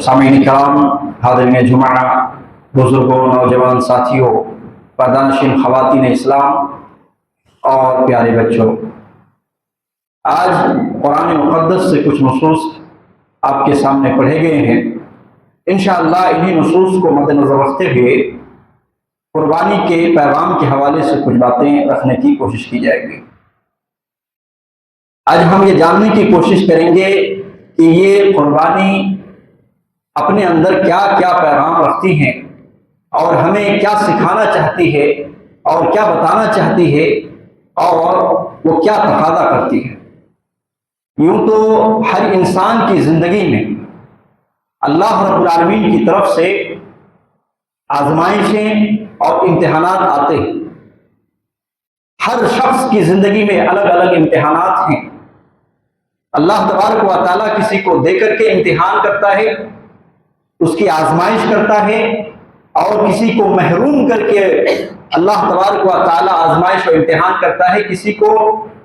سامعین کرام، حاضرین جمعہ، بزرگوں، نوجوان ساتھیوں، پردانشین خواتین اسلام اور پیارے بچوں، آج قرآن مقدس سے کچھ نصوص آپ کے سامنے پڑھے گئے ہیں۔ انشاءاللہ انہی نصوص کو مد نظر رکھتے ہوئے قربانی کے پیغام کے حوالے سے کچھ باتیں رکھنے کی کوشش کی جائے گی۔ آج ہم یہ جاننے کی کوشش کریں گے کہ یہ قربانی اپنے اندر کیا کیا پیغام رکھتی ہیں اور ہمیں کیا سکھانا چاہتی ہے اور کیا بتانا چاہتی ہے اور وہ کیا تقاضا کرتی ہے۔ یوں تو ہر انسان کی زندگی میں اللہ رب العالمین کی طرف سے آزمائشیں اور امتحانات آتے ہیں۔ ہر شخص کی زندگی میں الگ الگ امتحانات ہیں۔ اللہ تبارک و تعالیٰ کسی کو دے کر کے امتحان کرتا ہے، اس کی آزمائش کرتا ہے، اور کسی کو محروم کر کے اللہ تبارک و تعالیٰ آزمائش و امتحان کرتا ہے، کسی کو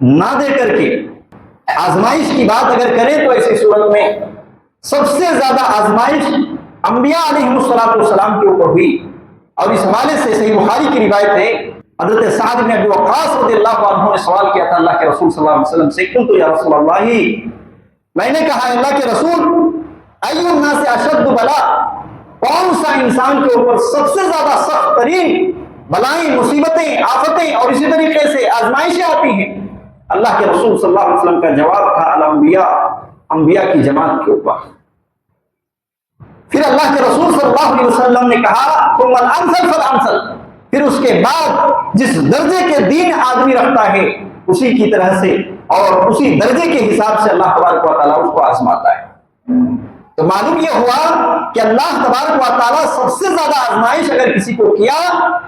نہ دے کر کے۔ آزمائش کی بات اگر کریں تو ایسی صورت میں سب سے زیادہ آزمائش انبیاء علیہ السلام کے اوپر ہوئی، اور اس حوالے سے صحیح بخاری کی روایت ہے، حضرت سعد بن ابی وقاص رضی اللہ عنہ نے سوال کیا تھا اللہ کے رسول صلی اللہ علیہ وسلم سے، قلت یا رسول اللہ، میں نے کہا اللہ کے رسول، ای الناس اشد بلا، کون سا انسان کے اوپر سب سے زیادہ سخت ترین بلائیں، مصیبتیں، آفتیں اور اسی طریقے سے آزمائشیں آتی ہیں؟ اللہ کے رسول صلی اللہ علیہ وسلم کا جواب تھا الانبیاء، انبیاء کی جماعت کے اوپر۔ پھر اللہ کے رسول صلی اللہ علیہ وسلم نے کہا ثم الامثل فالامثل، پھر اس کے بعد جس درجے کے دین آدمی رکھتا ہے اسی کی طرح سے اور اسی درجے کے حساب سے اللہ تبارک و تعالیٰ اس کو آزماتا ہے۔ تو معلوم یہ ہوا کہ اللہ تبارک و تعالیٰ سب سے زیادہ آزمائش اگر کسی کو کیا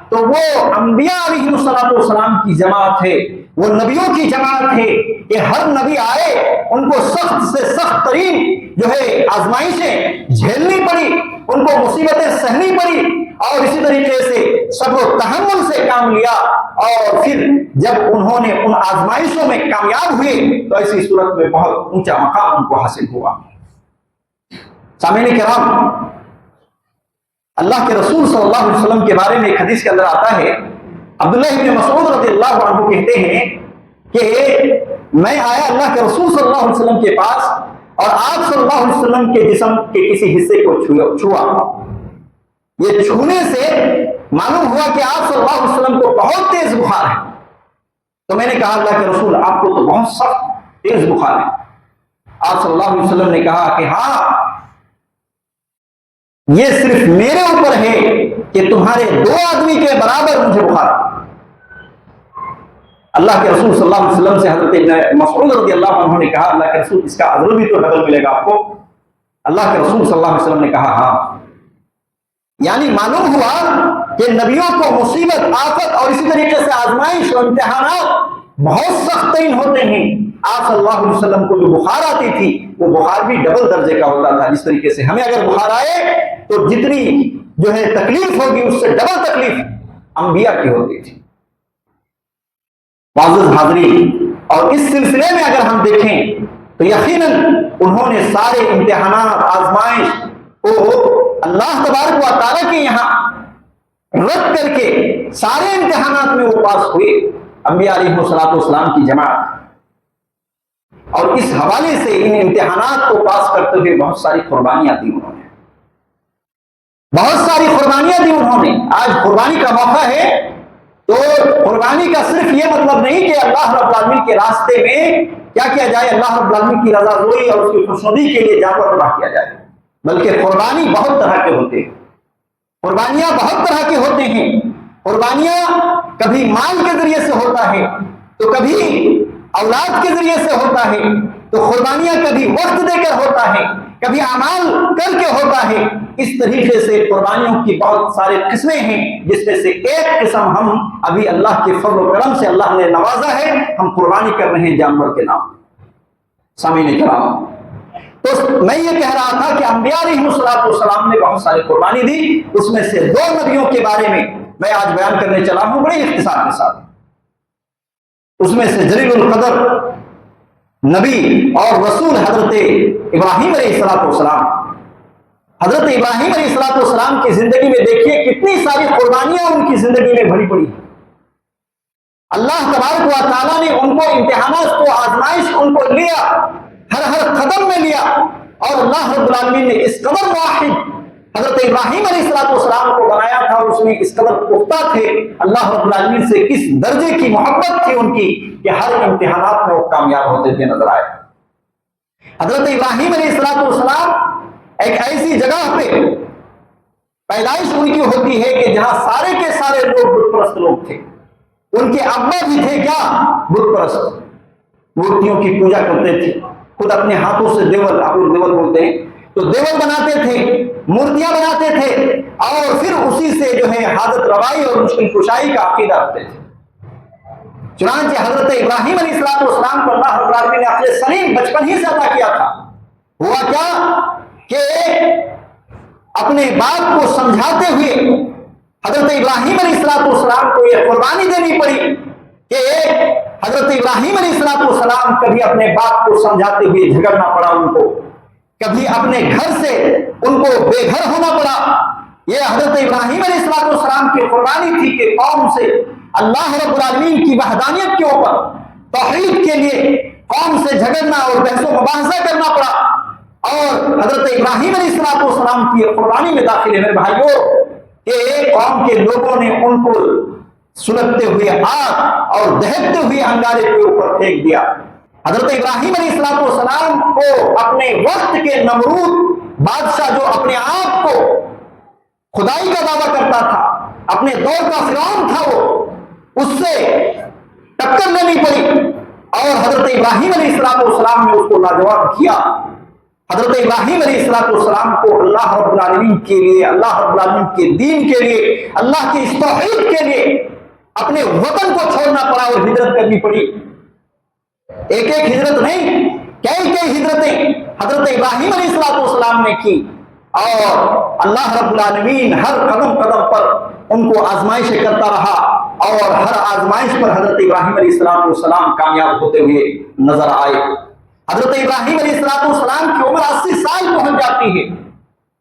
تو وہ انبیاء علیہ السلام کی جماعت ہے، وہ نبیوں کی جماعت ہے کہ ہر نبی آئے ان کو سخت سے سخت ترین جو ہے آزمائشیں جھیلنی پڑی، ان کو مصیبتیں سہنی پڑی، اور اسی طریقے سے صبر و تحمل سے کام لیا، اور پھر جب انہوں نے ان آزمائشوں میں کامیاب ہوئے تو ایسی صورت میں بہت اونچا مقام ان کو حاصل ہوا۔ سامعین کرام، اللہ کے رسول صلی اللہ علیہ وسلم کے بارے میں ایک حدیث کے اندر آتا ہے، عبداللہ بن مسعود رضی اللہ عنہ کہتے ہیں کہ میں آیا اللہ کے رسول صلی اللہ علیہ وسلم کے پاس اور آپ صلی اللہ علیہ وسلم کے جسم کے کسی حصے کو چھوا۔ یہ چھونے سے معلوم ہوا کہ آپ صلی اللہ علیہ وسلم کو بہت تیز بخار ہے۔ تو میں نے کہا اللہ کے رسول آپ کو تو بہت سخت تیز بخار ہے۔ آپ صلی اللہ علیہ وسلم نے کہا کہ ہاں، یہ صرف میرے اوپر ہے کہ تمہارے دو آدمی کے برابر مجھے بخار ہے۔ اللہ کے رسول صلی اللہ علیہ وسلم سے حضرت مسعود رضی اللہ عنہ نے کہا اللہ کے رسول اس کا اجر بھی تو ڈبل ملے گا آپ کو؟ اللہ کے رسول صلی اللہ علیہ وسلم نے کہا ہاں۔ یعنی معلوم ہوا کہ نبیوں کو مصیبت، آفت اور اسی طریقے سے آزمائش اور امتحانات بہت سخت ترین ہوتے ہیں۔ آپ صلی اللہ علیہ وسلم کو جو بخار آتی تھی وہ بخار بھی ڈبل درجے کا ہوتا تھا، جس طریقے سے ہمیں اگر بخار آئے تو جتنی جو ہے تکلیف ہوگی اس سے ڈبل تکلیف انبیاء کی ہوتی تھی۔ معزز حاضرین، اور اس سلسلے میں اگر ہم دیکھیں تو یقیناً انہوں نے سارے امتحانات، آزمائش کو اللہ تبارک و تعالیٰ کے یہاں رد کر کے سارے امتحانات میں وہ پاس ہوئے، انبیاء علیہ السلام کی جماعت۔ اور اس حوالے سے ان امتحانات کو پاس کرتے ہوئے بہت ساری قربانیاں دی انہوں نے، بہت ساری قربانیاں دی انہوں نے۔ آج قربانی کا موقع ہے تو قربانی کا صرف یہ مطلب نہیں کہ اللہ رب العالمین کے راستے میں کیا کیا جائے، اللہ رب العالمین کی رضا جوئی اور اس کی خوشنودی کے لیے جانور ذبح کیا جائے، بلکہ قربانی بہت طرح کے ہوتے ہیں، قربانیاں بہت طرح کے ہوتے ہیں۔ قربانیاں کبھی مال کے ذریعے سے ہوتا ہے تو کبھی اولاد کے ذریعے سے ہوتا ہے، تو قربانیاں کبھی وقت دے کر ہوتا ہے، کبھی اعمال کر کے ہوتا ہے۔ اس طریقے سے قربانیوں کی بہت سارے قسمیں ہیں، جس میں سے ایک قسم ہم ابھی اللہ کے فضل و کرم سے اللہ نے نوازا ہے، ہم قربانی کر رہے ہیں جانور کے نام۔ سامعین کرام، تو میں یہ کہہ رہا تھا کہ انبیاء علیہ السلام نے بہت ساری قربانی دی، اس میں سے دو نبیوں کے بارے میں آج بیان کرنے چلا ہوں بڑے اختصار کے ساتھ۔ اس میں سے جلیل القدر نبی اور رسول حضرت ابراہیم علیہ السلام، حضرت ابراہیم علیہ السلام کی زندگی میں دیکھیے کتنی ساری قربانیاں ان کی زندگی میں بھری پڑی. اللہ تبارک و تعالیٰ نے ان کو امتحانات کو آزمائش ان کو لیا، ہر قدم میں لیا، اور اللہ رب العالمین نے اس قدر واحد حضرت ابراہیم علیہ السلام کو بنایا تھا، اور اس میں اس قدر پختہ تھے. اللہ رب العالمین سے کس درجے کی محبت تھی ان کی کہ ہر امتحانات میں وہ کامیاب ہوتے تھے نظر آئے. حضرت ابراہیم علیہ السلام ایک ایسی جگہ پہ پیدائش ان کی ہوتی ہے کہ جہاں سارے کے سارے لوگ بت پرست لوگ تھے. ان کے ابا بھی تھے کیا؟ بت پرست، مورتیوں کی پوجا کرتے تھے. خود اپنے ہاتھوں سے دیول، آپ لوگ دیول بولتے ہیں، تو دیول بناتے تھے، مورتیاں بناتے تھے، اور پھر اسی سے جو ہے حاجت روائی اور مشکل کشائی کا عقیدہ رکھتے تھے. چنانچہ حضرت ابراہیم علیہ السلام کو اللہ رب العالمین نے عقل سلیم بچپن ہی سے عطا کیا تھا. ہوا کیا کہ اپنے باپ کو سمجھاتے ہوئے حضرت ابراہیم علیہ السلام کو یہ قربانی دینی پڑی کہ حضرت ابراہیم علیہ السلام کبھی اپنے باپ کو سمجھاتے ہوئے جھگڑنا پڑا ان کو، کبھی اپنے گھر سے ان کو بے گھر ہونا پڑا. یہ حضرت ابراہیم علیہ السلام کی قربانی تھی کہ قوم سے اللہ رب العالمین کی وحدانیت کے اوپر توحید کے لیے قوم سے جھگڑنا اور بحث و مباحثہ کرنا پڑا. اور حضرت ابراہیم علیہ السلام کی قربانی میں داخل ہے میرے بھائیوں کہ قوم کے لوگوں نے ان کو سلگتے ہوئے آگ اور دہکتے ہوئے انگارے کے اوپر پھینک دیا. حضرت ابراہیم علیہ السلام کو اپنے وقت کے نمرود بادشاہ جو اپنے آپ کو خدائی کا دعویٰ کرتا تھا، اپنے دور کا فرعون تھا، وہ اس سے ٹکر لینی پڑی، اور حضرت ابراہیم علیہ السلام نے اس کو لاجواب کیا. حضرت ابراہیم علیہ السلام کو اللہ رب العالمین کے لیے، اللہ رب العالمین کے دین کے لیے، اللہ کی اس توحید کے لیے اپنے وطن کو چھوڑنا پڑا اور ہجرت کرنی پڑی. ایک ایک ہجرت نہیں، کئی ہجرتیں حضرت ابراہیم علیہ السلام نے کی، اور اللہ رب العالمین ہر قدم پر ان کو آزمائشیں کرتا رہا، اور ہر آزمائش پر حضرت ابراہیم علیہ السلام کامیاب ہوتے ہوئے نظر آئے. حضرت ابراہیم علیہ السلام کی عمر 80 سال پہنچ جاتی ہے.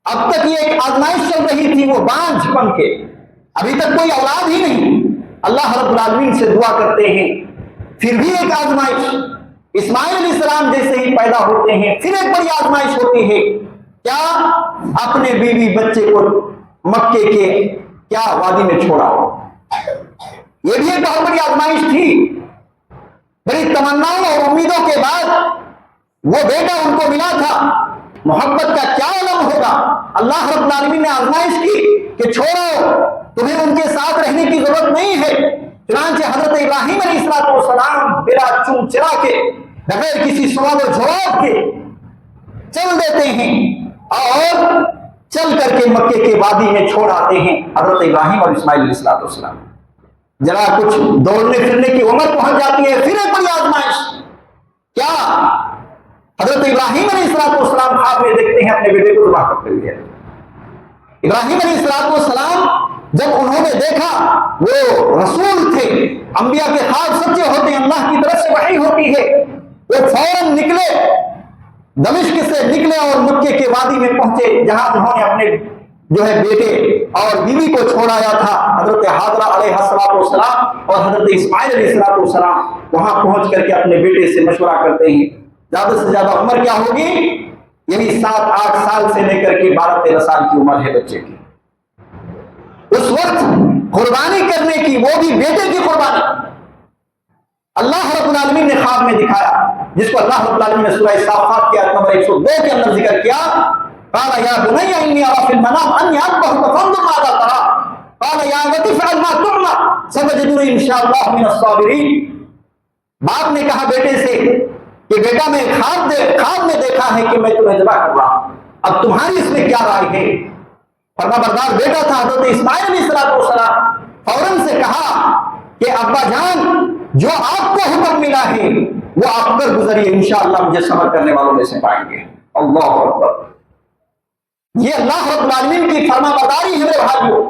اب تک یہ ایک آزمائش چل رہی تھی، وہ بانجھ بن کے، ابھی تک کوئی اولاد ہی نہیں. اللہ رب العالمین سے دعا کرتے ہیں، پھر بھی ایک آزمائش. اسماعیل علیہ السلام جیسے ہی پیدا ہوتے ہیں پھر ایک بڑی آزمائش ہوتی ہے. کیا؟ اپنے بیوی بچے کو مکے کے کیا وادی میں چھوڑا ہو. یہ بھی ایک بہت بڑی آزمائش تھی. بڑی تمناؤں اور امیدوں کے بعد وہ بیٹا ان کو ملا تھا. محبت کا کیا علم ہوگا. اللہ رب العالمین نے آزمائش کی کہ چھوڑو، تمہیں ان کے ساتھ رہنے کی ضرورت نہیں ہے. چنانچہ حضرت ابراہیم علیہ السلام بلا چون چرا کے، بغیر کسی سوال و جواب کے چل دیتے ہیں، اور چل کر کے مکے کے وادی میں چھوڑ آتے ہیں حضرت ابراہیم اور اسماعیل علیہ السلام. ذرا کچھ دوڑنے پھرنے کی عمر پہنچ جاتی ہے، پھر ایک بڑی آزمائش. کیا؟ حضرت ابراہیم علیہ السلام خواب میں دیکھتے ہیں اپنے بیٹے کو ذبح کرتے ہوئے. ابراہیم علیہ السلام جب انہوں نے دیکھا، وہ رسول تھے، انبیاء کے خواب سچے ہوتے ہیں، اللہ کی طرف سے وحی ہوتی ہے، وہ فوراً نکلے، دمشق سے نکلے اور مکے کے وادی میں پہنچے جہاں انہوں نے اپنے جو ہے بیٹے اور بیوی کو چھوڑایا تھا، حضرت حاجرہ علیہ السلام اور حضرت اسماعیل علیہ السلام. وہاں پہنچ کر کے اپنے بیٹے سے مشورہ کرتے ہیں. زیادہ سے زیادہ عمر کیا ہوگی؟ یہی 7-8 سال سے لے کر کے 12-13 سال کی عمر ہے بچے کی. اس وقت قربانی کرنے کی، وہ بھی بیٹے کی قربانی، اللہ رب العالمین نے خواب میں دکھایا، جس کو اللہ رب العالمین نے سورہ صافات کے آیت نمبر 102 کے اندر ذکر کیا. قال یا بنی انی ارى في المنام انی اذبحك فانظر ماذا ترى قال یا ابت افعل ما تؤمر ستجدنی ان شاء اللہ من الصابرین. باپ نے کہا بیٹے سے کہ بیٹا میں خواب میں دیکھا ہے کہ میں تمہیں ذبح کر رہا ہوں، اب تمہاری اس میں کیا رائے ہے. فرما بردار بیٹا تھا حضرت اسماعیل علیہ السلام، فوراً سے کہا کہ ابا جان، جو آپ کو حکم ملا ہے وہ آپ پر گزریے، انشاءاللہ مجھے صبر کرنے والوں میں سے پائیں گے. اللہ اکبر. یہ اللہ رب العالمین کی فرما برداری ہے میرے بھائیوں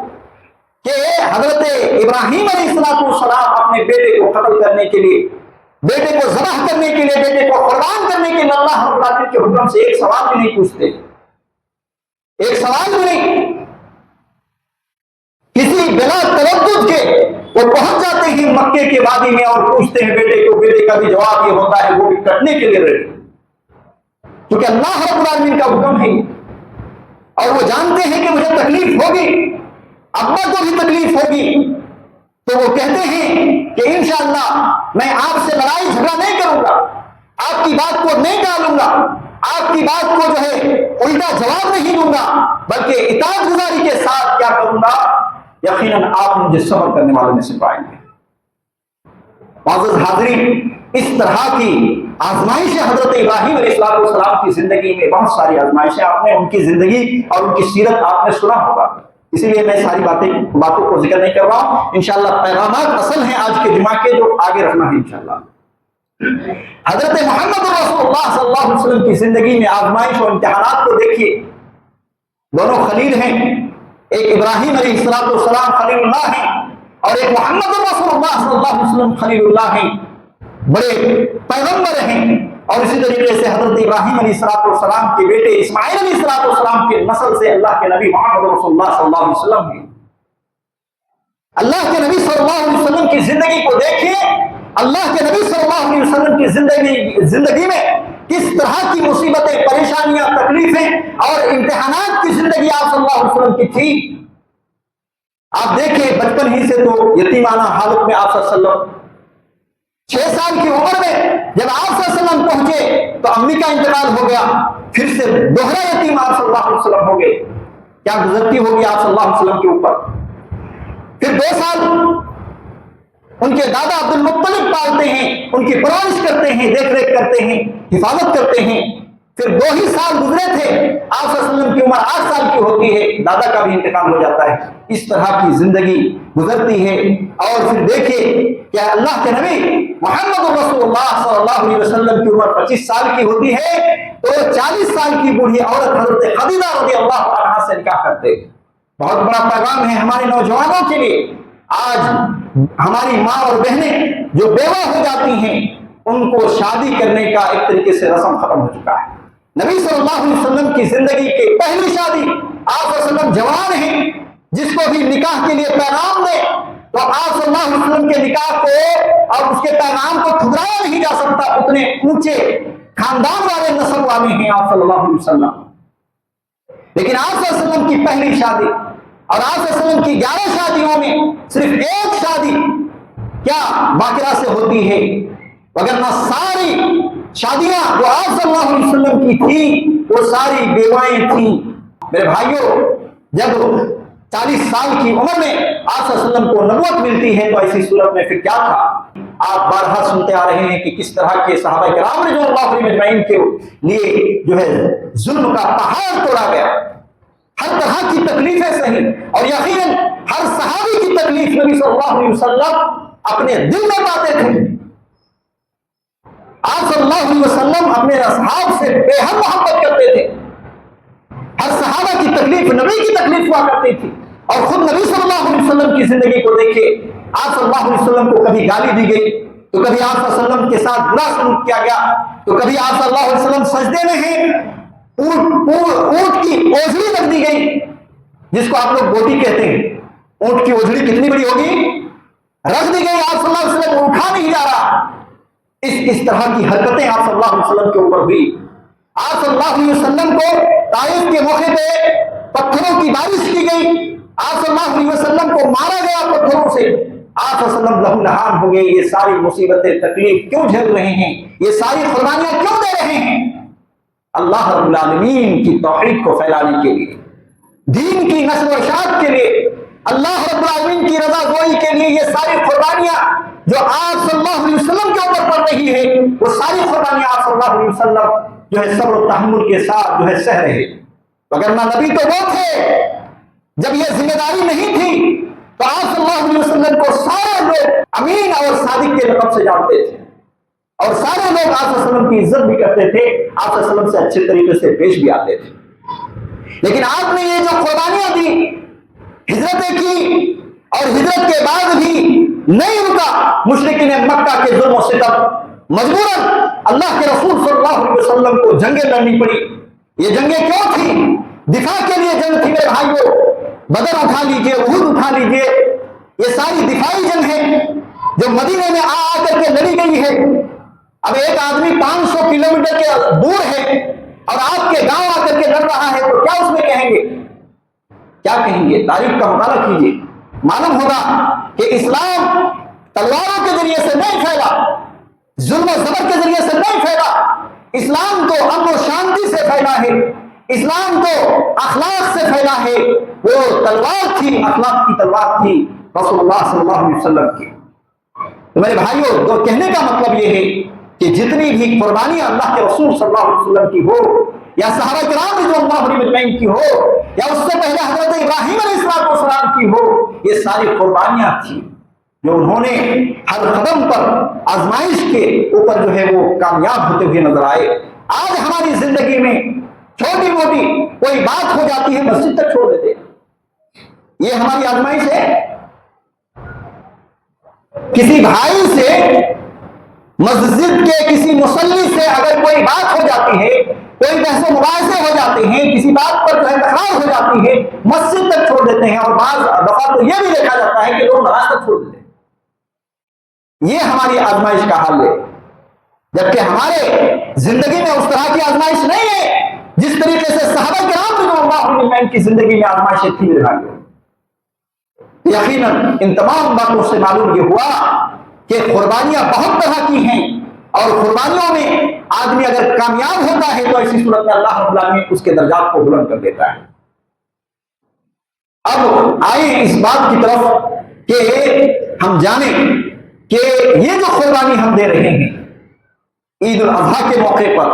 کہ حضرت ابراہیم علیہ السلام اپنے بیٹے کو قتل کرنے کے لیے، بیٹے کو ذبح کرنے کے لیے، بیٹے کو قربان کرنے کے لیے اللہ رب العالمین کے حکم سے ایک سوال بھی نہیں پوچھتے. ایک سوال بھی نہیں، کسی بلا تردد کے وہ پہنچ جاتے ہیں مکے کے وادی میں اور پوچھتے ہیں بیٹے کو، بیٹے کا بھی جواب یہ ہوتا ہے وہ بھی کٹنے کے لیے ریڈی، کیونکہ اللہ رب العالمین کا حکم ہے اور وہ جانتے ہیں کہ مجھے تکلیف ہوگی، ابا کو بھی تکلیف ہوگی، تو وہ کہتے ہیں کہ انشاءاللہ میں آپ سے لڑائی جھگڑا نہیں کروں گا، آپ کی بات کو نہیں ٹالوں گا، آپ کی بات کو جو ہے الٹا جواب نہیں دوں گا، بلکہ اطاعت گزاری کے ساتھ کیا کروں گا، یقیناً آپ مجھے صبر کرنے والوں میں سے پائیں گے۔ معزز حاضرین، اس طرح کی آزمائشیں حضرت ابراہیم علیہ السلام کی زندگی میں بہت ساری آزمائشیں، آپ نے ان کی زندگی اور ان کی سیرت آپ نے سنا ہوگا، اسی لیے میں ساری باتوں کو ذکر نہیں کر رہا ہوں۔ انشاءاللہ پیغامات اصل ہیں آج کے جمعہ کے، جو آگے رکھنا ہے انشاءاللہ۔ حضرت محمد رسول اللہ صلی اللہ علیہ وسلم کی زندگی میں آزمائش اور امتحانات کو دیکھیے، دونوں خلیل ہیں، ایک ابراہیم علیہ السلام خلیل اللہ ہیں اور ایک محمد رسول اللہ صلی اللہ علیہ وسلم خلیل اللہ ہیں، بڑے پیغمبر ہیں، اور اسی طریقے سے حضرت ابراہیم علیہ السلام کے بیٹے اسماعیل علیہ السلام کے نسل سے اللہ کے نبی محمد رسول اللہ صلی اللہ علیہ وسلم ہیں۔ اللہ کے نبی صلی اللہ علیہ وسلم کی زندگی کو دیکھیے، اللہ کے نبی صلی اللہ علیہ وسلم کی زندگی میں کس طرح کی مصیبتیں، پریشانیاں، تکلیفیں اور امتحانات کی زندگی آپ صلی اللہ علیہ وسلم کی تھی۔ آپ دیکھیں بچپن ہی سے تو یتیمانہ حالت میں آپ صلی اللہ علیہ وسلم، 6 سال کی عمر میں جب آپ صلی اللہ علیہ وسلم پہنچے تو امی کا انتقال ہو گیا، پھر سے دوہرا یتیم آپ صلی اللہ علیہ وسلم ہو گئے۔ کیا گزرتی ہوگی آپ صلی اللہ علیہ وسلم کے اوپر؟ پھر 2 سال ان کے دادا عبد المطلب پالتے ہیں، ان کی پرورش کرتے ہیں، دیکھ ریکھ کرتے ہیں، حفاظت کرتے ہیں۔ پھر 2 ہی سال گزرے تھے، آپ صلی اللہ علیہ وسلم کی عمر 8 سال کی ہوتی ہے، دادا کا بھی انتقال ہو جاتا ہے۔ اس طرح کی زندگی گزرتی ہے، اور پھر دیکھیں کہ اللہ کے نبی محمد رسول اللہ صلی اللہ علیہ وسلم کی عمر 25 سال کی ہوتی ہے تو 40 سال کی بوڑھی عورت حضرت خدیجہ رضی اللہ عنہا سے نکاح کرتے۔ بہت بڑا پیغام ہے ہمارے نوجوانوں کے لیے۔ آج ہماری ماں اور بہنیں جو بیوہ ہو جاتی ہیں، ان کو شادی کرنے کا ایک طریقے سے رسم ختم ہو چکا ہے۔ نبی صلی اللہ علیہ وسلم کی زندگی کی پہلی شادی، آپ صلی اللہ علیہ وسلم جوان ہیں، جس کو بھی نکاح کے لیے پیغام دے تو آپ صلی اللہ علیہ وسلم کے نکاح کو اور اس کے پیغام کو ٹھکرایا نہیں جا سکتا، اتنے اونچے خاندان والے نسل والے ہیں آپ صلی اللہ علیہ وسلم۔ لیکن آپ صلی اللہ علیہ وسلم کی پہلی شادی اور آپ صلی اللہ علیہ وسلم کی 11 شادیوں میں صرف ایک شادی کیا باقرہ سے ہوتی ہے، وگرنہ ساری شادیاں جو آپ صلی اللہ علیہ وسلم کی تھی وہ ساری بیوائیں تھیں۔ میرے بھائیوں، جب 40 سال کی عمر میں آپ صلی اللہ علیہ وسلم کو نبوت ملتی ہے تو ایسی صورت میں پھر کیا تھا؟ آپ بارہا سنتے آ رہے ہیں کہ کس طرح کے صحابہ کرام رضی اللہ عنہم اجمعین کے لیے جو ہے ظلم کا پہاڑ توڑا گیا، ہر طرح کی تکلیفیں سہی، اور یقیناً ہر صحابی کی تکلیف نبی صلی اللہ علیہ وسلم اپنے دل میں پاتے تھے۔ آپ صلی اللہ علیہ وسلم اپنے اصحاب سے بے حد محبت کرتے تھے، ہر صحابہ کی تکلیف نبی کی تکلیف ہوا کرتی تھی۔ اور خود نبی صلی اللہ علیہ وسلم کی زندگی کو دیکھیں، آپ صلی اللہ علیہ وسلم کو کبھی گالی دی گئی تو کبھی آپ صلی اللہ علیہ وسلم کے ساتھ برا سلوک کیا گیا، تو کبھی آپ صلی اللہ علیہ وسلم سجدے میں ہیں، اونٹ کی اوجڑی رکھ دی گئی، جس کو آپ لوگ بوٹی کہتے ہیں، اونٹ کی اوجڑی کتنی بڑی ہوگی، رکھ دی گئی، آپ صلی اللہ علیہ وسلم اٹھا نہیں جا رہا۔ اس طرح کی حرکتیں آپ صلی اللہ علیہ وسلم کے اوپر ہوئی۔ آپ صلی اللہ علیہ وسلم کو طائف کے موقع پہ پتھروں کی بارش کی گئی، آپ صلی اللہ علیہ وسلم کو مارا گیا پتھروں سے، آپ صلی اللہ علیہ وسلم لہو لہان ہو گئے۔ یہ ساری مصیبتیں، تکلیف کیوں جھیل رہے ہیں؟ یہ ساری قربانیاں کیوں دے رہے ہیں؟ اللہ رب العالمین کی توحید کو پھیلانے کے لیے، دین کی نشر و اشاعت کے لیے، اللہ رب العالمین کی رضا جوئی کے لیے یہ ساری قربانیاں جو آپ صلی اللہ علیہ وسلم کے اوپر پڑ رہی ہے، وہ ساری قربانیاں آپ صلی اللہ علیہ وسلم جو ہے صبر و تحمل کے ساتھ جو ہے سہ رہے۔ وگرنہ نبی تو وہ تھے، جب یہ ذمہ داری نہیں تھی تو آپ صلی اللہ علیہ وسلم کو سارے لوگ امین اور صادق کے لقب سے جانتے تھے، اور سارے لوگ آپ صلی اللہ علیہ وسلم کی عزت بھی کرتے تھے، آپ صلی اللہ علیہ وسلم سے اچھے طریقے سے پیش بھی آتے تھے۔ لیکن آپ نے یہ جو قربانیاں دی، ہجرتیں کی، اور ہجرت کے بعد بھی نہیں رکا مشرکین مکہ کے ظلم و ستم، مجبوراً اللہ کے رسول صلی اللہ علیہ وسلم کو جنگیں لڑنی پڑی۔ یہ جنگیں کیوں تھیں؟ دفاع کے لیے جنگ تھی میرے بھائیوں. بدر اٹھا لیجئے, احد اٹھا لیجئے, یہ ساری دفاعی جنگ ہے جو مدینے میں آ کر کے لڑی گئی ہے. اب ایک آدمی 500 کلومیٹر کے دور ہے اور آپ کے گاؤں آ کر کے لڑ رہا ہے, تو کیا اس میں کہیں گے؟ کیا کہیں گے؟ تاریخ کا مطالعہ کیجیے, معلوم ہوگا کہ اسلام تلواروں کے ذریعے سے نہیں پھیلا, ظلم و زبر کے ذریعے سے نہیں پھیلا. اسلام تو امن و شانتی سے پھیلا ہے, اسلام تو اخلاق سے پھیلا ہے. وہ تلوار تھی, اخلاق کی تلوار تھی رسول اللہ صلی اللہ علیہ وسلم کی. تو میرے بھائیوں, تو کہنے کا مطلب یہ ہے کہ جتنی بھی قربانیاں اللہ کے رسول صلی اللہ علیہ وسلم کی ہو, یا صحابہ کرام رضوان اللہ علیہم اجمعین کی ہو, یا اس سے پہلے حضرت ابراہیم علیہ السلام کی ہو, یہ ساری قربانیاں تھیں جو انہوں نے ہر قدم پر آزمائش کے اوپر جو ہے وہ کامیاب ہوتے ہوئے نظر آئے. آج ہماری زندگی میں چھوٹی موٹی کوئی بات ہو جاتی ہے, مسجد تک چھوڑ دیتے. یہ ہماری آزمائش ہے. کسی بھائی سے, مسجد کے کسی مصلی سے اگر کوئی بات ہو جاتی ہے, کوئی بحث و مباحثے ہو جاتے ہیں, کسی بات پر جو ہے تکرار ہو جاتی ہے, مسجد تک چھوڑ دیتے ہیں. اور بعض دفعہ تو یہ بھی دیکھا جاتا ہے کہ لوگ نماز تک چھوڑ دیتے ہیں. یہ ہماری آزمائش کا حل ہے, جبکہ ہمارے زندگی میں اس طرح کی آزمائش نہیں ہے جس طریقے سے صحابہ کرام رضوان اللہ علیہم اجمعین کی زندگی میں آزمائشیں تھی میرے بھائیوں. یقیناً ان تمام باتوں سے معلوم یہ ہوا کہ قربانیاں بہت طرح کی ہیں, اور قربانیوں میں آدمی اگر کامیاب ہوتا ہے تو ایسی صورت میں اللہ رب العالمین اس کے درجات کو بلند کر دیتا ہے. اب آئیں اس بات کی طرف کہ ہم جانیں کہ یہ جو قربانی ہم دے رہے ہیں عید الاضحیٰ کے موقع پر,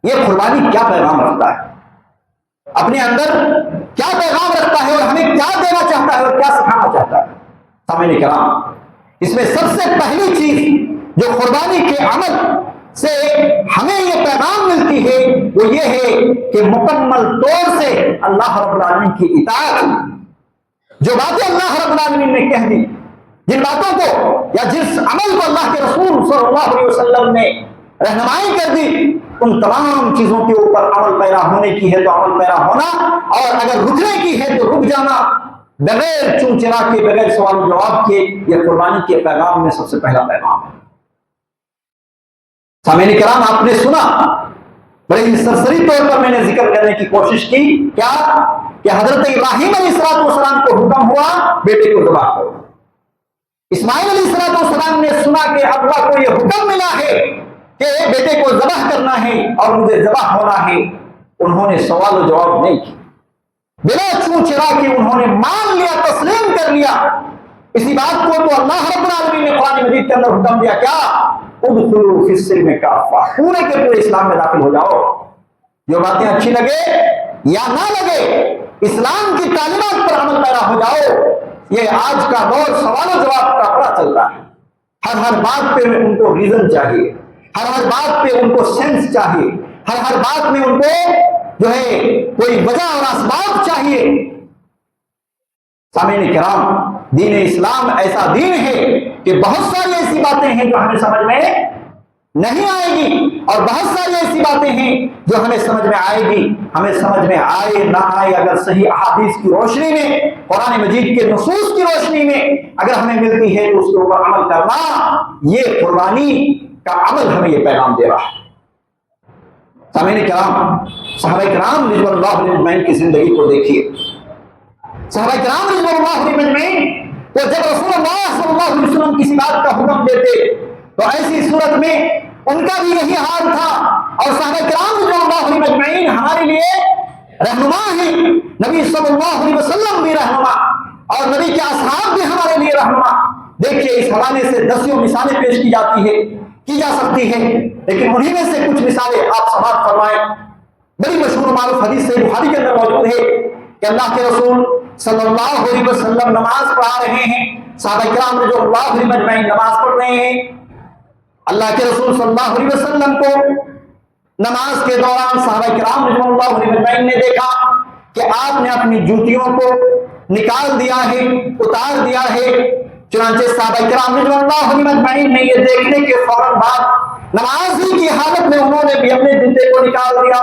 یہ قربانی کیا پیغام رکھتا ہے, اپنے اندر کیا پیغام رکھتا ہے, اور ہمیں کیا دینا چاہتا ہے اور کیا سکھانا چاہتا ہے. سامعین کرام, اس میں سب سے پہلی چیز جو قربانی کے عمل سے ہمیں یہ پیغام ملتی ہے وہ یہ ہے کہ مکمل طور سے اللہ رب العالمین کی اطاعت. جو باتیں اللہ رب العالمین نے کہہ دی, جن باتوں کو یا جس عمل کو اللہ کے رسول صلی اللہ علیہ وسلم نے رہنمائی کر دی, ان تمام چیزوں کے اوپر عمل پیرا ہونے کی ہے تو عمل پیرا ہونا, اور اگر رکنے کی ہے تو رک جانا بغیر چون چرا کے, بغیر سوال و جواب کے. یہ قربانی کے پیغام میں سب سے پہلا پیغام ہے. سامعین کرام, آپ نے سنا, بڑے ہی سرسری طور پر میں نے ذکر کرنے کی کوشش کی, کیا کہ حضرت ابراہیم علیہ السلام کو حکم ہوا بیٹے کو ذبح کرو. اسماعیل علیہ السلام نے سنا کہ ابا کو یہ حکم ملا ہے کہ بیٹے کو ذبح کرنا ہے اور مجھے ذبح ہونا ہے. انہوں نے سوال و جواب نہیں کیا, بلا چون چرا کے انہوں نے مان لیا, تسلیم کر لیا. اسی بات کو تو اللہ رب العالمین نے قرآن مجید کے اندر حکم دیا, کیا ادخلوا فی السلم کافہ, پورے کے پورے اسلام میں داخل ہو جاؤ. جو باتیں اچھی لگے یا نہ لگے, اسلام کی تعلیمات پر عمل پیرا ہو جاؤ. یہ آج کا دور سوال و جواب کا بڑا چلتا ہے. ہر بات پہ ان کو ریزن چاہیے, ہر بات پہ ان کو سینس چاہیے, ہر بات میں ان کو جو ہے کوئی وجہ اور اسباب چاہیے. سامعین کرام, دین اسلام ایسا دین ہے کہ بہت ساری ایسی باتیں ہیں جو ہمیں سمجھ میں نہیں آئے گی, اور بہت ساری ایسی باتیں ہیں جو ہمیں سمجھ میں آئے گی. ہمیں سمجھ میں آئے نہ آئے, اگر صحیح احادیث کی روشنی میں, قرآن مجید کے نصوص کی روشنی میں اگر ہمیں ملتی ہے تو اس کے اوپر عمل کرنا, یہ قربانی کا عمل ہمیں یہ پیغام دے رہا ہے. سامعین کرام, صحابہ کرام رضوان اللہ علیہم اجمعین کی زندگی کو دیکھیے. صحابہ کرام رضوان اللہ علیہم اجمعین تو جب رسول اللہ صلی اللہ علیہ وسلم کسی بات کا حکم دیتے تو ایسی صورت میں ان کا بھی یہی حال تھا. اور صحابہ کرام رضوان اللہ علیہم اجمعین ہمارے لیے رہنما ہیں. نبی صلی اللہ علیہ وسلم بھی رہنما, اور نبی کے اصحاب بھی ہمارے لیے رہنما. دیکھیے, اس حوالے سے دسیوں مثالیں پیش کی جاتی ہے, کی جا سکتی ہے, لیکن انہی میں سے کچھ مثالیں آپ سماعت فرمائیں. بڑی مشہور معروف حدیث سے بخاری کے اندر موجود ہے کہ اللہ کے رسول صلی اللہ علیہ وسلم نماز پڑھا رہے ہیں, صحابہ کرام رضوان اللہ علیہم اجمعین نماز پڑھ رہے ہیں. اللہ کے رسول صلی اللہ علیہ وسلم کو نماز کے دوران صحابہ کرام رضوان اللہ علیہم اجمعین نے دیکھا کہ آپ نے اپنی جوتیوں کو نکال دیا ہے, اتار دیا ہے. چنانچہ صحابہ کرام رضوان اللہ علیہم اجمعین نے یہ دیکھنے کے فوراً بعد نماز ہی کی حالت میں انہوں نے بھی اپنے جوتے کو نکال دیا.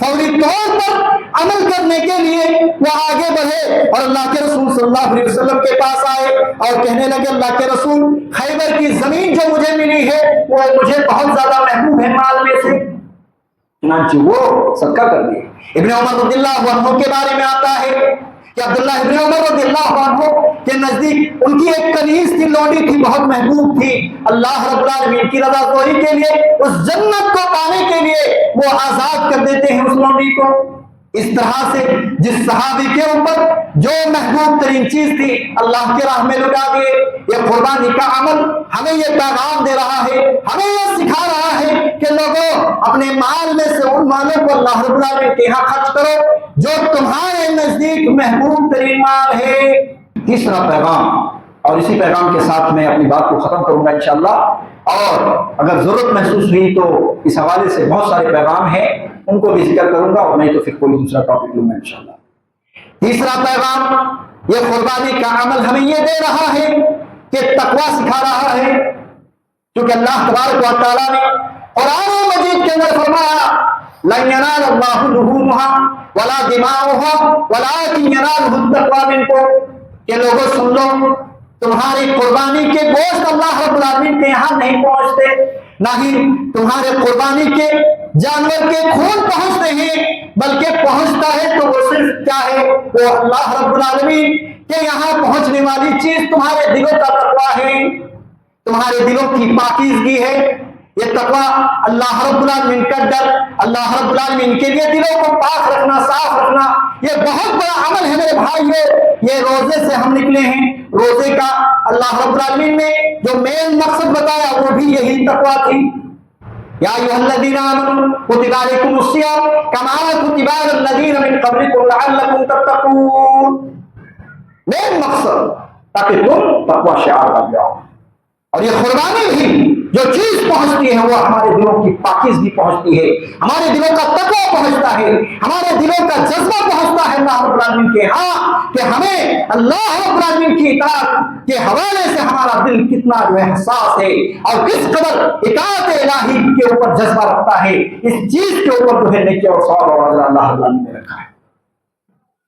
فوری طور پر عمل کرنے کے لیے وہ آگے بڑھے اور اللہ کے رسول صلی اللہ علیہ وسلم کے پاس آئے اور کہنے لگے اللہ کے رسول خیبر کی زمین جو مجھے ملی ہے وہ مجھے بہت زیادہ محبوب ہے مال میں سے، چنانچہ وہ صدقہ کر دیے۔ ابن عمر رضی اللہ عنہ کے بارے میں آتا ہے کہ عبداللہ ابن عمر رضی اللہ عنہ کے نزدیک ان کی ایک کنیز تھی، لونڈی تھی، بہت محبوب تھی، اللہ رب العالمین کی رضا جوئی کے لیے، اس جنت کو پانے کے لیے وہ آزاد کر دیتے ہیں اس لونڈی کو۔ اس طرح سے جس صحابی کے اوپر جو محبوب ترین چیز تھی اللہ کے راہ میں لٹا دیے۔ یہ قربانی کا عمل ہمیں یہ پیغام دے رہا ہے، ہمیں یہ سکھا رہا ہے کہ لوگوں اپنے مال میں سے ان مالوں کو اللہ رب العالمین کے یہاں خرچ کرو جو تمہارے نزدیک محبوب ترین مال ہے۔ تیسرا پیغام، اور اسی پیغام کے ساتھ میں اپنی بات کو ختم کروں گا انشاءاللہ، اور اگر ضرورت محسوس ہوئی تو اس حوالے سے بہت سارے پیغام ہیں ان کو بھی ذکر کروں گا، اور نہیں تو پھر کوئی دوسرا ٹاپک لوں گا انشاءاللہ۔ تیسرا پیغام، یہ قربانی کا عمل ہمیں یہ دے رہا ہے کہ تقویٰ سکھا رہا ہے، کیونکہ اللہ تبارک و تعالیٰ نے قرآن مجید کے اندر فرمایا لَن يَنَالَ اللَّهُ لُحُومُهَا وَلَا دِمَاؤُهَا وَلَٰكِن يَنَالُهُ التَّقْوَىٰ مِنكُمْ، کہ لوگوں سن لو، تمہاری قربانی کے گوشت اللہ رب العالمین کے یہاں نہیں پہنچتے، نہ ہی تمہارے قربانی کے جانور کے خون پہنچتے ہیں، بلکہ پہنچتا ہے تو وہ صرف کیا ہے، وہ اللہ رب العالمین کے یہاں پہنچنے والی چیز تمہارے دلوں کا تقویٰ ہے، تمہارے دلوں کی پاکیزگی ہے۔ یہ تقویٰ اللہ رب العالمین کا ڈر، اللہ رب العالمین کے لیے دلوں کو پاک رکھنا، صاف رکھنا، یہ بہت بڑا عمل ہے میرے بھائیو۔ یہ روزے سے ہم نکلے ہیں، روزے کا اللہ رب العالمین نے جو مین مقصد بتایا وہ بھی یہی تقویٰ تھی۔ یا ایھا الذین آمنوا کتب علیکم الصیام کما کتب علی الذین من قبلکم لعلکم تتقون، مین مقصد تاکہ تم تقویٰ شعار بن جاؤ۔ اور یہ قربانی بھی جو چیز پہنچتی ہے وہ ہمارے دلوں کی پاکیزگی پہنچتی ہے، ہمارے دلوں کا تقویٰ پہنچتا ہے، ہمارے دلوں کا جذبہ پہنچتا ہے اللہ رب العالمین کے ہاں، کہ ہمیں اللہ رب العالمین کی اطاعت کے حوالے سے ہمارا دل کتنا جو ہے حساس ہے اور کس قدر اطاعت الہی کے اوپر جذبہ رکھتا ہے، اس چیز کے اوپر جو ہے نیکی اور ثواب اور اجر اللہ رب العالمین نے رکھا ہے۔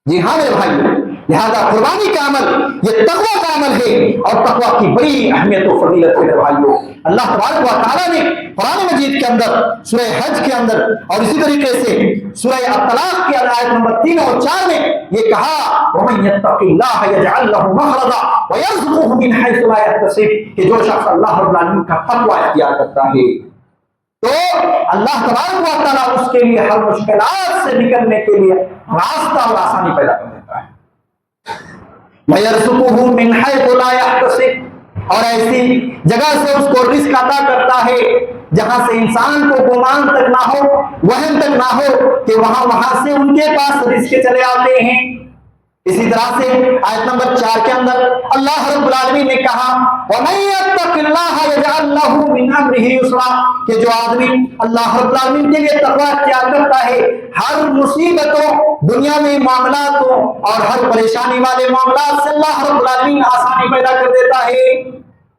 جی ہاں میرے بھائیو، لہذا قربانی کا عمل یہ تقویٰ کا عمل ہے، اور تقویٰ کی بڑی اہمیت و فضیلت ہے میرے بھائیو۔ اللہ تبارک و تعالیٰ نے قرآن مجید کے اندر سورہ حج کے اندر اور اسی طریقے سے سورہ الطلاق کی آیت نمبر 3 اور 4 میں یہ کہا وَمَن يَتَّقِ اللَّهَ يَجْعَل لَّهُ مَخْرَجًا وَيَرْزُقْهُ مِنْ حَيْثُ لَا يَحْتَسِبُ، کہ جو شخص اللہ رب العالمین کا تقویٰ اختیار کرتا ہے تو اللہ تبارک و تعالیٰ اس کے لیے ہر مشکلات سے نکلنے کے لیے راستہ اور آسانی پیدا کر دیتا ہے۔ وَيَرْزُقُهُ مِنْ حَيْثُ لَا يَحْتَسِبُ، اور ایسی جگہ سے اس کو رزق عطا کرتا ہے جہاں سے انسان کو گمان تک نہ ہو، وہم تک نہ ہو کہ وہاں سے ان کے پاس رزق چلے آتے ہیں۔ اسی طرح سے آیت نمبر 4 کے اندر اللہ رب العالمین نے کہا وَمَن يَتَّقِ اللَّهَ يَجْعَل لَّهُ مِنْ أَمْرِهِ يُسْرًا، کہ جو آدمی اللہ رب العالمین کے لیے تقویٰ اختیار کرتا ہے ہر مصیبتوں، دنیاوی معاملاتوں اور ہر پریشانی والے معاملات سے اللہ رب العالمین آسانی پیدا کر دیتا ہے۔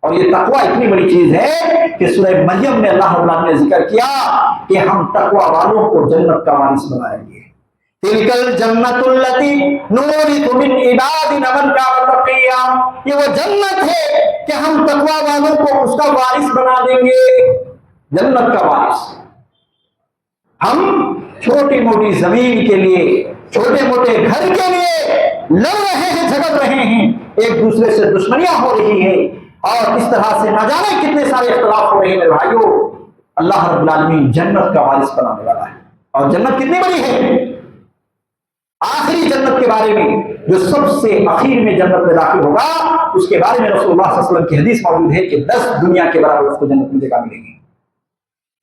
اور یہ تقویٰ اتنی بڑی چیز ہے کہ سورہ مریم میں اللہ رب العالمین نے ذکر کیا کہ ہم تقویٰ والوں کو جنت کا وارث بنائیں گے۔ تِلْكَ الْجَنَّةُ الَّتِي نُورِثُ مِنْ عِبَادِنَا مَنْ كَانَ تَقِيًّا، یہ وہ جنت ہے کہ ہم تقویٰ والوں کو اس کا وارث بنا دیں گے، جنت کا وارث۔ ہم چھوٹی موٹی زمین کے لیے، چھوٹے موٹے گھر کے لیے لڑ رہے ہیں، جھگڑ رہے ہیں، ایک دوسرے سے دشمنیاں ہو رہی ہیں، اور اس طرح سے نہ جانے کتنے سارے اختلاف ہو رہے ہیں میرے بھائیو۔ اللہ رب العالمین جنت کا وارث بنانے والا ہے، اور جنت کتنی بڑی ہے۔ آخری جنت کے بارے میں جو سب سے اخیر میں جنت میں داخل ہوگا اس کے بارے میں رسول اللہ صلی اللہ علیہ وسلم کی حدیث موجود ہے کہ 10 دنیا کے برابر اس کو جنت میں جگہ ملے گی۔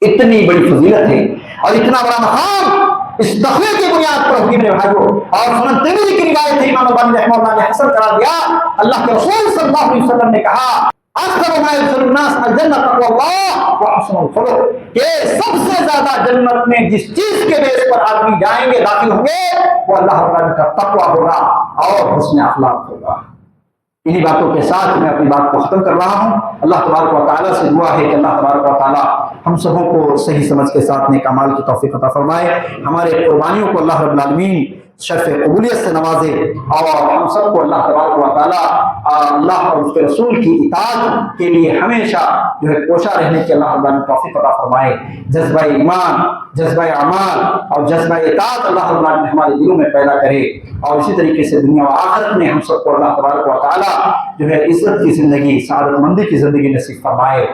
اتنی بڑی فضیلت ہے اور اتنا بڑا مقام اس تقوی کی بنیاد پر ہوگی میرے بھائیو۔ اور سنن ترمذی کی روایت ہے، امام البانی رحمہ اللہ نے حسن قرار دیا، اللہ کے رسول صلی اللہ علیہ وسلم نے کہا اکثر ما يدخل الناس الجنة تقوى الله وحسن الخلق، کہ سب سے زیادہ جنت میں جس چیز کے بیس پر آدمی جائیں گے، داخل ہوں گے، وہ اللہ تعالیٰ کا تقویٰ ہوگا اور حسن اخلاق ہوگا۔ انہی باتوں کے ساتھ میں اپنی بات کو ختم کر رہا ہوں. اللہ تبارک و تعالیٰ سے دعا ہے کہ اللہ تبارک و تعالیٰ ہم سبوں کو صحیح سمجھ کے ساتھ نیک اعمال کی توفیق عطا فرمائے. ہمارے قربانیوں کو اللہ رب العالمین شرف قبولیت سے نوازے اور ہم سب کو اللہ تبارک و تعالیٰ اللہ اور اس کے رسول کی اطاعت کے لیے ہمیشہ جو ہے کوشاں رہنے کی اللہ رب العالمین توفیق عطا فرمائے. جذبہ ایمان، جذبہ اعمال اور جذبہ اطاعت اللہ رب العالمین ہمارے دلوں میں پیدا کرے اور اسی طریقے سے دنیا و آخرت میں ہم سب کو اللہ تبارک و تعالیٰ جو ہے عزت کی زندگی، سعادت مندی کی زندگی نصیب فرمائے.